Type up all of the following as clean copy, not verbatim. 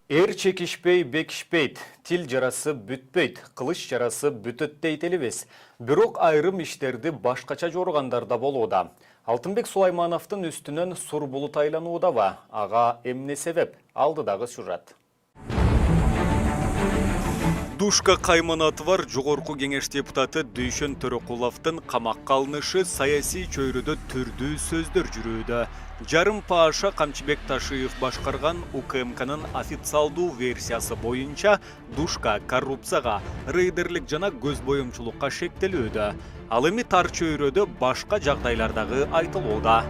Çekişpey bekişpeyt, til jarası bütpeyt, kılıç jarası bütöt deytelibез. Бирок айрым иштерди башкача жоргандарда болууда. Алтынбек Сулаймановдун үстүнөн сур булут айланууда ба? Ага эмне себеп? Алдыдагы сюжет. Душка Кайманатовар жогорку кеңеш депутаты Дүйшөн Төрөкуловдун камакка алынышы саясий чөйрөдө түрдүү сөздөр жүрүүдө. Жарым пааша Камчыбек Ташиев башкарган УКМКнын официалдуу версиясы боюнча Душка коррупцияга, рейдерлик жана көз боюмчулукка шектелүүдө. Ал эми тар чөйрөдө башка жагдайлардагы айтылууда.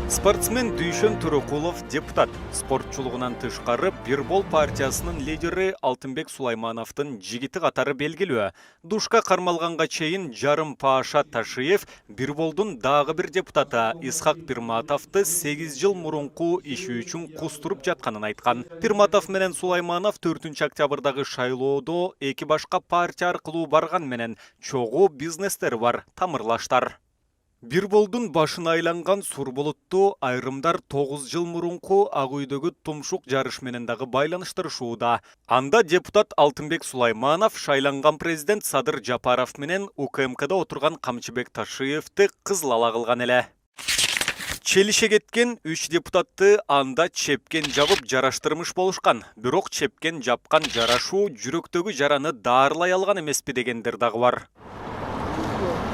Спортсмен Дүйшөн Төрөкулов депутат. Спортчулугунан тышкары Бирбол партиясынын лидери Алтынбек Сулаймановдун жигити катары белгилүү. Душка кармалганга чейин жарым пааша Ташиев Бирболдун дагы бир депутаты Исхак Пирматовду 8 жыл мурунку иши үчүн кустуруп жатканын айткан. Пирматов менен Сулайманов 4-октябрдагы шайлоодо эки башка партия аркылуу барган менен чогуу бизнестер бар, тамырлаштар. Бирболдун башына айланган сур булутту айрымдар 9 жыл мурунку Ак үйдөгү тумшук жарыш менен дагы байланыштырышууда. Анда депутат Алтынбек Сулайманов шайланган президент Садыр Жапаров менен УКМКда отурган Камчыбек Ташиевди кызыл ала кылган эле. Челише кеткен 3 депутатты анда чепкен жабып жараштырмыш болушкан. Бирок чепкен жапкан жарашуу жүрөктөгү жараны даарылай алган эмеспи дегендер дагы бар.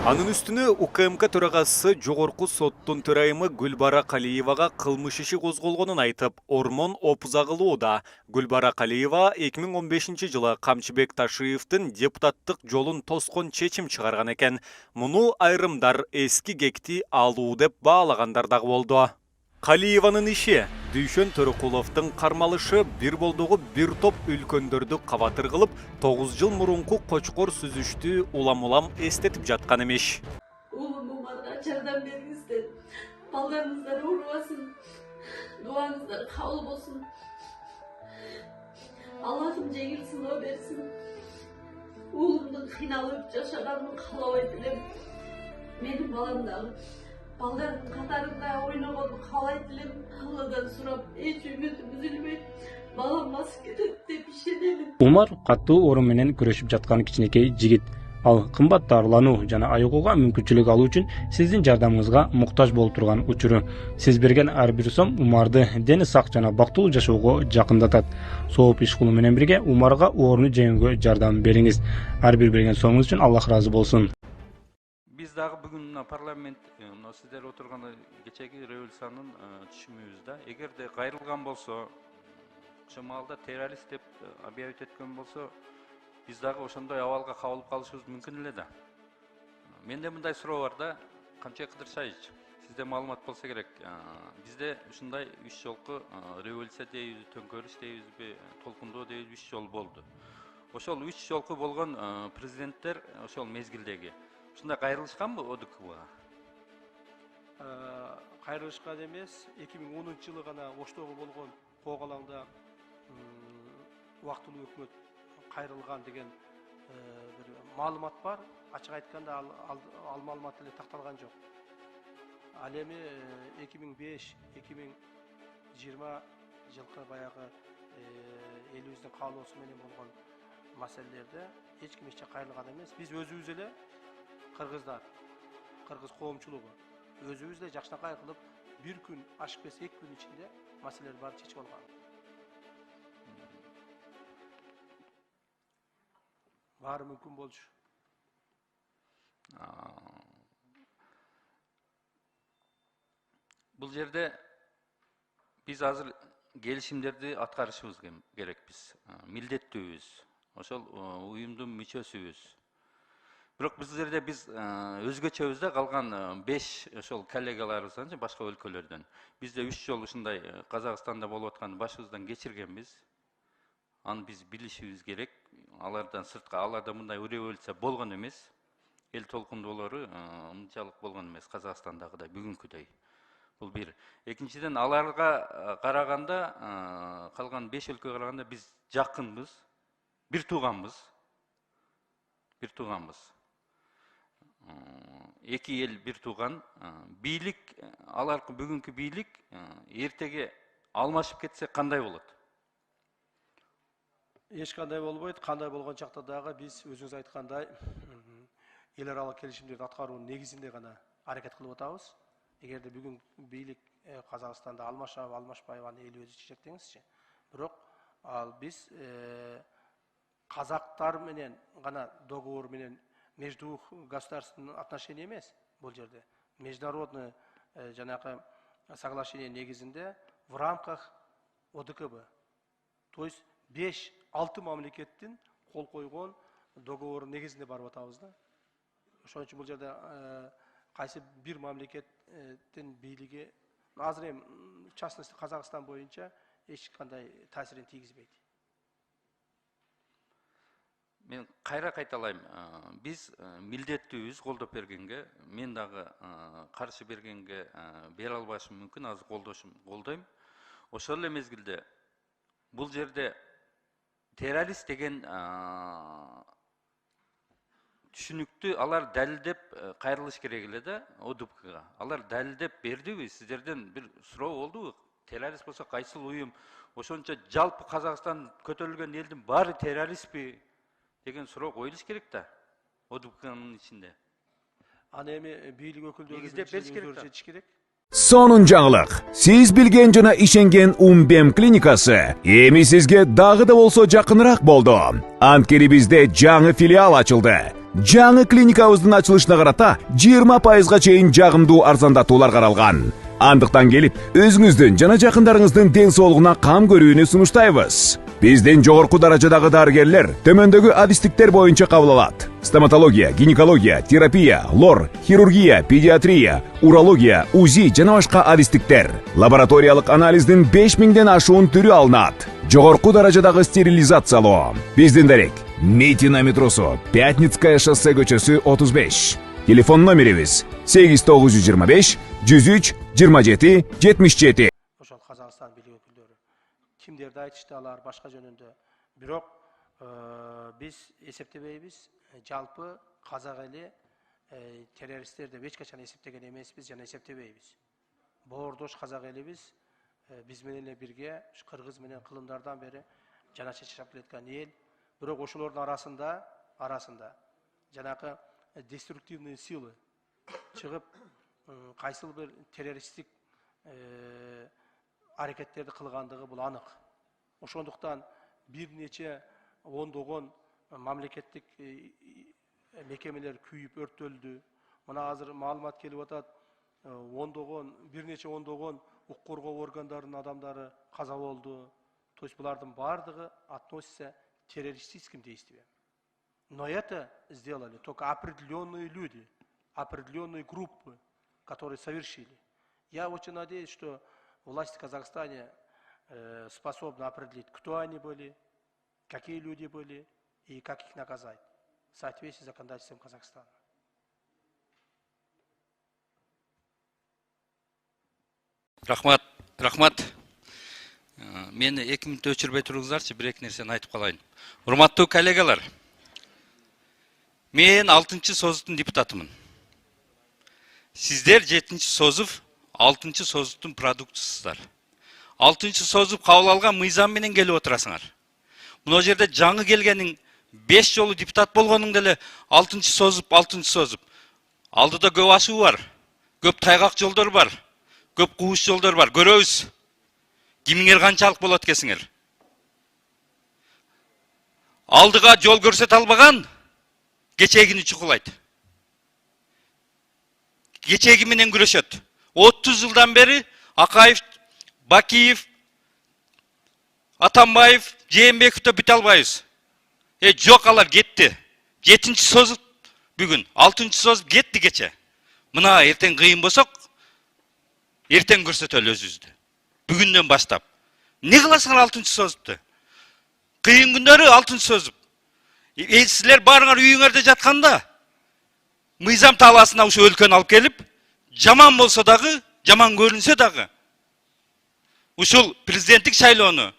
Анын үстүнө УКМК төрагасы жогорку соттун төрайымы Гүлбара Калиевага кылмыш иши козголгонун айтып, ормон опуза кылууда. Гүлбара Калиева 2015 жылы Камчыбек Ташиевдин депутаттык жолун тоскон чечим чыгарган экен. Муну айрымдар эски кекти алуу деп баалагандар дагы болду. Калиеванын иши Дүйшөн Төрөкуловдун кармалышы Бирболдогу бир топ үлкөндөрдү кабатыр кылып, 9 жыл мурунку кочкор сүзүштү улам-улам эстетип жаткан эмеш. Улумумарга жардам бериңиздер. Балдарыңыздар оорубасын. Дуаңыздар кабыл болсун. Аллахым жеңил сыноо берсин. Уулумдун кыйналып жашаганын каалабайт элем. Менин балам дагы балдардын катарында ойногонду каалайт элем. Алладан сурап, эч үмүтүм үзүлбөйт. Балам басып кетет деп ишенемин. Умар катуу оору менен күрөшүп жаткан кичинекей жигит. Ал кымбат дарылануу жана айыгууга мүмкүнчүлүк алуу үчүн сиздин жардамыңызга муктаж болуп турган учуру. Сиз берген ар бир сом Умарды дени сак жана бактылуу жашоого жакындатат. Сооп иш кылуу менен бирге Умарга ооруну жеңүүгө жардам бериңиз. Ар бир берген сомуңуз үчүн Аллах ыраазы болсун. Биз дагы бүгүн парламент сиздер отурган кечеги революциянын түшүмүбүздө эгерде кайрылган болсо, ошол маалда террорист деп объявить эткен болсо, биз дагы ошондой абалга кабылып калышыбыз мүмкүн эле да. Менде мындай суроо бар да, Камчыбек Кыдыршаевич, сизде маалымат болсо керек. Бизде ушундай 3 жолку революция дейбиз, төңкөрүш дейбизби, толкундоо дейбиз 3 жол болду. Ошол 3 жолку болгон президенттер ошол мезгилдеги ушундай кайрылышканбы ОДКБга? Кайрылышкан эмес. 2010 жылы гана Оштогу болгон коогалаңда убактылуу өкмөт кайрылган деген бир маалымат бар. Ачык айтканда ал маалымат эле такталган жок. Ал эми 2005-2020 жылкы баягы элибиздин каалоосу менен болгон маселелерде эч ким эч кайрылган эмес. Биз өзүбүз эле кыргыздар, кыргыз коомчулугу өзүбүз эле жакшынакай кылып бир күн ашып кетсе 2 күн ичинде маселелерди баарын чечип алган. Баары мүмкүн болчу. Бул жерде биз азыр келишимдерди аткарышыбыз керекпиз. Милдеттүүбүз. Ошол уюмдун мүчөсүбүз. Бирок биз жерде биз өзгөчөбүз да калган 5 ошол коллегаларыбыздан же башка өлкөлөрдөн. Бизде 3 жол ушундай Казакстанда болуп аткан башыбыздан кечиргенбиз. Аны биз билишибиз керек. Алардан сыртка, аларда мындай революция болгон эмес. Эл толкундоолору мынчалык болгон эмес Казакстандагыдай, бүгүнкүдөй. Бул бир. Экинчиден, аларга караганда, калган 5 өлкөгө караганда биз жакынбыз, бир тууганбыз. эки эл бир тууган. Бийлик, аларкы бүгүнкү бийлик эртеге алмашып кетсе кандай болот? Эч кандай болбойт. Кандай болгон чакта дагы биз өзүңүз айткандай эл аралык келишимдерди аткаруунун негизинде гана аракет кылып атабыз. Эгерде бүгүн бийлик Казакстанда алмашабы, алмашпайбы аны эл өзү чечет деңизчи. Бирок ал биз казактар менен гана договор менен между государственный отношения эмес бул жерде. Международный жанакы соглашение негизинде в рамках ОДКБ. То есть 5-6 мамлекеттин кол койгон договор негизинде барып атабыз да. Ошон үчүн бул жерде кайсы бир мамлекеттин бийлиги азыр эми в частности Казакстан боюнча эч кандай таасирин тийгизбейт. Мен кайра кайталайм. Биз милдеттүүбүз колдоп бергенге, мен дагы каршы бергенге бере албашым мүмкүн, азыр колдойм. Ошол эле мезгилде бул жерде террорист деген түшүнүктү алар далилдеп кайрылыш керек эле да ОДКБга. Алар далилдеп бердиби? Сиздерден бир суроо болдубу? Террорист болсо кайсыл уюм? Ошончо жалпы Казакстан көтөрүлгөн элдин баары террористпи деген суроо коюлуш керек да ОДКБнын ичинде. Аны эми бийлик өкүлдөрү Негиздеп бериш керек да. чечиш керек. Сонун жаңылык. Сиз билген жана ишенген Умбем клиникасы эми сизге дагы да болсо жакыныраак болду. Анткени бизде жаңы филиал ачылды. Жаңы клиникабыздын ачылышына карата 20%га чейин жагымдуу арзандатуулар каралган. Андыктан келип, өзүңүздүн жана жакындарыңыздын ден соолугуна кам көрүүнү сунуштайбыз. Биздин жогорку даражадагы дарыгерлер төмөндөгү адистиктер боюнча кабыл алат. Стоматология, гинекология, терапия, лор, хирургия, педиатрия, урология, УЗИ жана башка адистиктер. Лабораториялык анализдин 5000ден ашуун түрү алынат. Жогорку даражадагы стерилизациялоо. Биздин дарек Митина метросу, Пятницкая шоссе көчөсү 35. Телефон номерибиз 8925 103 27 77. Ошол Казакстан бийлик өкүлдөрү кимдерди айтышты алар башка жөнүндө. Бирок биз эсептебейбиз. Жалпы казак эли террористтер деп эч качан эсептеген эмеспиз жана эсептебейбиз. Боордош казак элибиз биз менен эле бирге кыргыз менен кылымдардан бери жана чечип келаткан эл. Бирок ошолордун арасында жанакы деструктивный силы чыгып кайсыл бир террористтик аракеттерди кылгандыгы бул анык. Ошондуктан бир нече ондогон мамлекеттик мекемелер күйүп өрттөлдү. Мына азыр маалымат келип атат, бир нече ондогон укук коргоо органдарынын адамдары каза болду. То есть булардын бардыгы относится к террористическим действиям. Но это сделали только определенные люди, определенные группы, которые совершили. Я очень надеюсь, что власти в Казахстане способны определить, кто они были, какие люди были и как их наказать в соответствии с законодательством Казахстана. Рахмат. Мени 2 мүнөт өчүрбөй туруңуздарчы, бир эки нерсени айтып калайын. Урматтуу коллегалар, мен 6-чы созуктун депутатымын. Сиздер 7-чи созув, 6-чы созуктун продуктусуздар. 6-чы созув кабыл алган мыйзам менен келип отурасыңар. Мына жерде жаңы келгениң 5 жолу депутат болгонуң деле 6-чы созуп. Алдыда көп ашуу бар, көп тайгак жолдор бар, көп кууш жолдор бар. Көрөбүз. Кимиңер канчалык болот экенсиңер? Алдыга жол көрсөтө албаган кечегини чукулайт. Кечеги менен күрөшөт. 30 жылдан бери Акаев, Бакиев, Атамбаев, Жээнбековду бүтө албайбыз. Жок, алар кетти. 7-чи созуп бүгүн, 6-чы созуп кетти кече. Мына эртең кыйын болсок, эртең көрсөтөлү өзүбүздү. Бүгүндөн баштап. Не кыласыңар 6-чы созупту? Кыйын күндөрү 6-чы созуп. Силер барыңар үйүңөрдө жатканда, мыйзам талаасына ушу өлкөнү алып келип, жаман болсо дагы, жаман көрүнсө дагы, ушул президенттик шайлоону,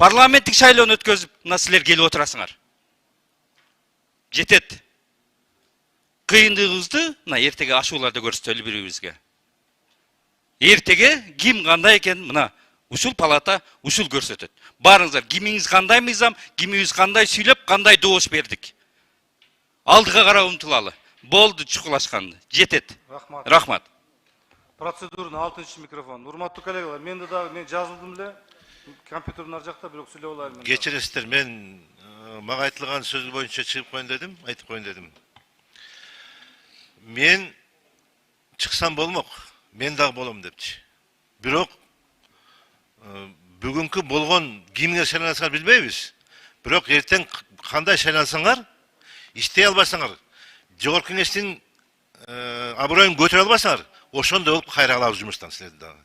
парламенттик шайлоону өткөзүп, мына силер келип отурасыңар. Жетет. кыйындыгыбызды мына эртеге ашууларда көрсөтөлү бири-бирибизге. Эртеге ким кандай экен мына ушул палата ушул көрсөтөт. Барыңыздар, кимиңиз кандай мыйзам, кимиңиз кандай сүйлөп, кандай добуш бердик. Алдыга карап умтулалы. Болду чукулашканды. Жетет. Рахмат. Процедурный 6-шы микрофон. Урматтуу коллегалар, мен жазылдым эле. Компьютердин ар жакта, бирок сүйлөп алайын. Кечиресиздер, мен мага айтылган сөз боюнча чыгып коюн дедим, айтып коюн дедим. Мен чыксам болмок, мен дагы болом депчи. Бирок бүгүнкү болгон кимге шайлансаңар билбейбиз. Бирок эртең кандай шайлансаңар, иштей албасаңар, жогорку кеңештин аброюн көтөрө албасаңар, ошондой болуп кайра калабыз жумуштан силерди дагы.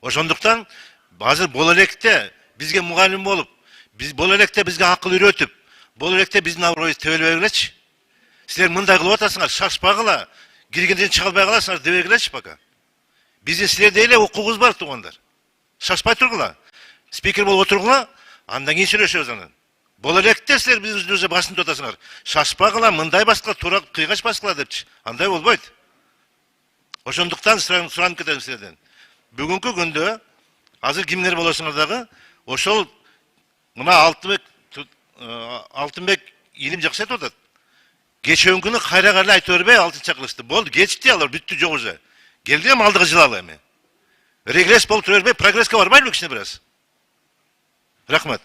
Ошондуктан азыр боло электе бизге мугалим болуп, биз боло электе бизге акыл үйрөтүп, боло электе биздин аброюбуз тебелбегилечи. Силер мындай кылып атасыңар, шашпагыла, киргенден чыга албай каласыңар дебегилечи пока. Биздин силерде эле укугубуз бар туугандар. Шашпай тургула. Спикер болуп отургула, андан кийин сүйлөшөбүз анан. Боло электе силер биздин басынып атасыңар. Шашпагыла, мындай баскыла, туура кыйгач баскыла депчи. Андай болбойт. Ошондуктан суранып кетем силерден. Бүгүнкү күндө азыр кимдер болосуңар дагы, ошол мына Алтынбек илим жакшы айтып атат. Кечеүн күнү кайра айтып бербей алтынча кылышты. Болду, кечти алар, бүттү жок уже. Келди эми алдыга жылалы эми. Регресс болуп тура бербей, прогресске барбайлыбы кичине бир аз? Рахмат.